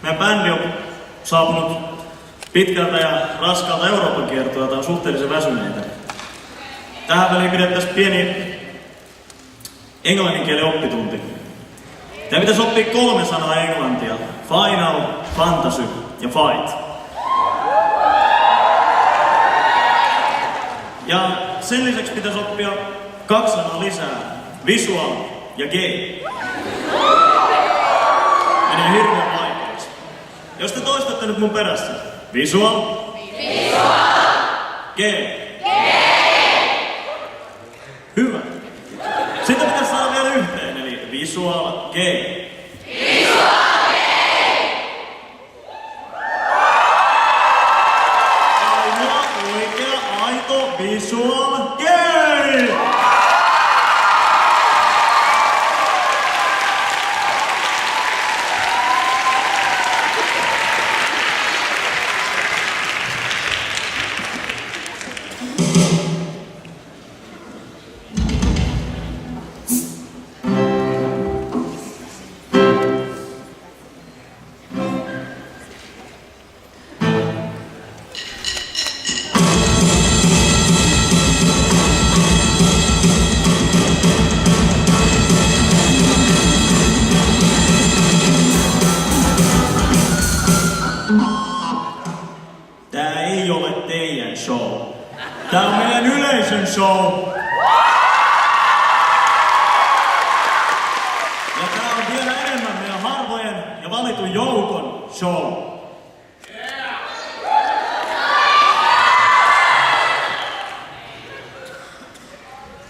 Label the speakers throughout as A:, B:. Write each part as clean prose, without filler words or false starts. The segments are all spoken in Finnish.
A: Meidän bändi on saapunut pitkältä ja raskaalta Euroopan kiertoilta, on suhteellisen väsyneitä. Tähän väliin pidettäisiin pieni englannin kielen oppitunti. Tämä pitäisi oppia 3 sanaa englantia. Final, fantasy ja fight. Ja sen lisäksi pitäisi oppia 2 sanaa lisää. Visual ja gay. Menee hirveän vaikeaksi. Jos te toistatte nyt mun perässä. Visual. Visual. Gay. Gay. Hyvä. Sitten pitäisi saada vielä yhteen, eli visual, gay. Visual, gay. Ainoa oikea, aito, visual, gay. Tää ei ole teidän show. Tää on meidän yleisön show. Ja tää on vielä enemmän meidän harvojen ja valitun joukon show.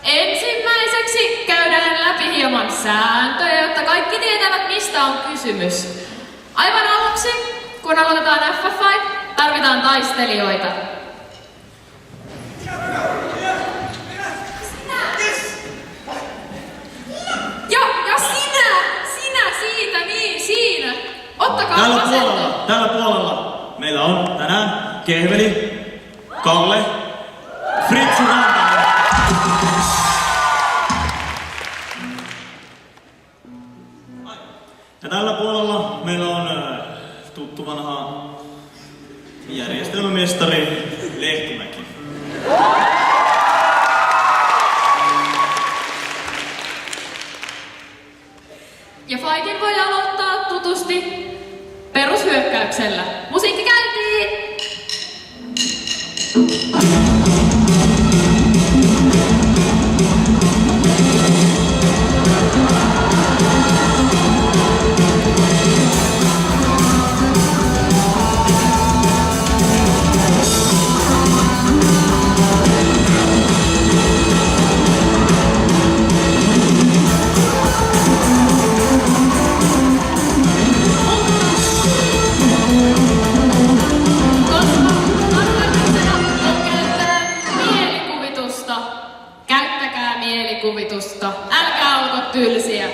B: Ensimmäiseksi käydään läpi hieman sääntöjä, jotta kaikki tietävät, mistä on kysymys. Aivan aluksi, kun aloitetaan FF5, tarvitaan taistelijoita. Ja sinä siitä, niin siinä. Ottakaa asento.
A: Tällä puolella meillä on tänään Kehveli, Kalle, Fritsu Rantanen. Ja tällä puolella meillä on tuttu vanha järjestelmämestari Lehtomäki.
B: Ja fightin voi aloittaa tutusti perushyökkäyksellä. Musiikki käyntiin! Käyttäkää mielikuvitusta. Älkää olko tylsiä.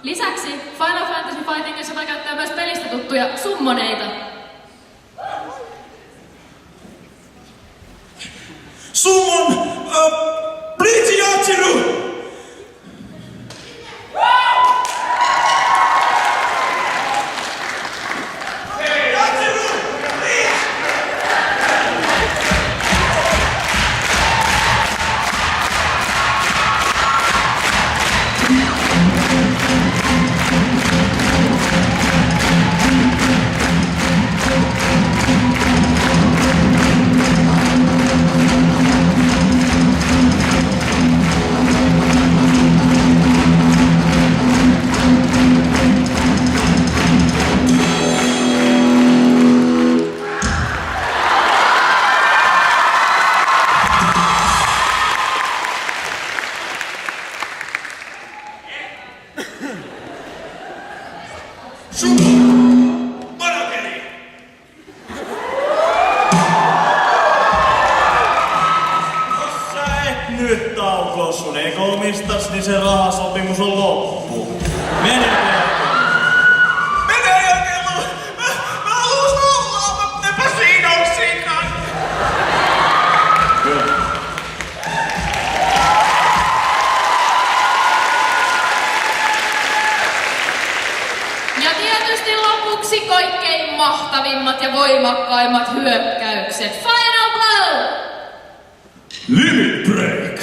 B: Lisäksi Final Fantasy Fightingissa voi käyttää myös pelistä tuttuja summoneita.
A: Summon! Bleach Yachiru! uskoo sun ekonomistas, niin se rahasopimus on loppu. Mene
C: Jakelu! Mä haluus nollaa, mä sidoksikaan!
A: Kyllä.
B: Ja tietysti lopuksi kaikkein mahtavimmat ja voimakkaimmat hyökkäykset. Final blow!
A: Limit break!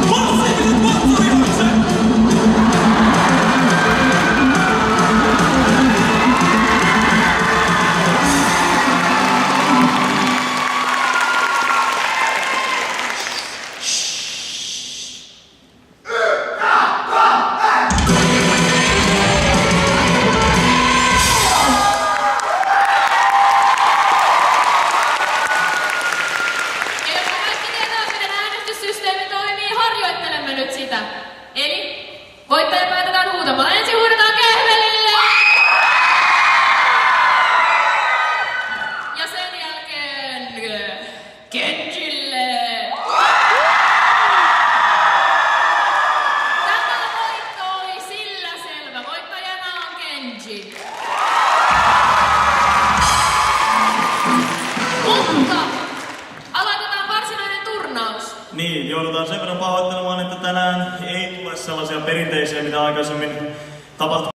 C: Massiiviset patsarihakset!
B: Ja jotta kaikki tietää, miten äänestyssysteemi toimii, harjoittelemme nyt sitä. Eli voittaja päätetään huutamalla. Ensin huudetaan Kehvelille! Ja sen jälkeen Kenjille! Tämä voitto oli sillä selvä. Voittajana on Kenji. Mutta aloitetaan varsinainen turnaus.
A: Niin, joudutaan sen verran pahoittelemaan, että tänään ei tule sellaisia perinteisiä, mitä aikaisemmin tapahtui.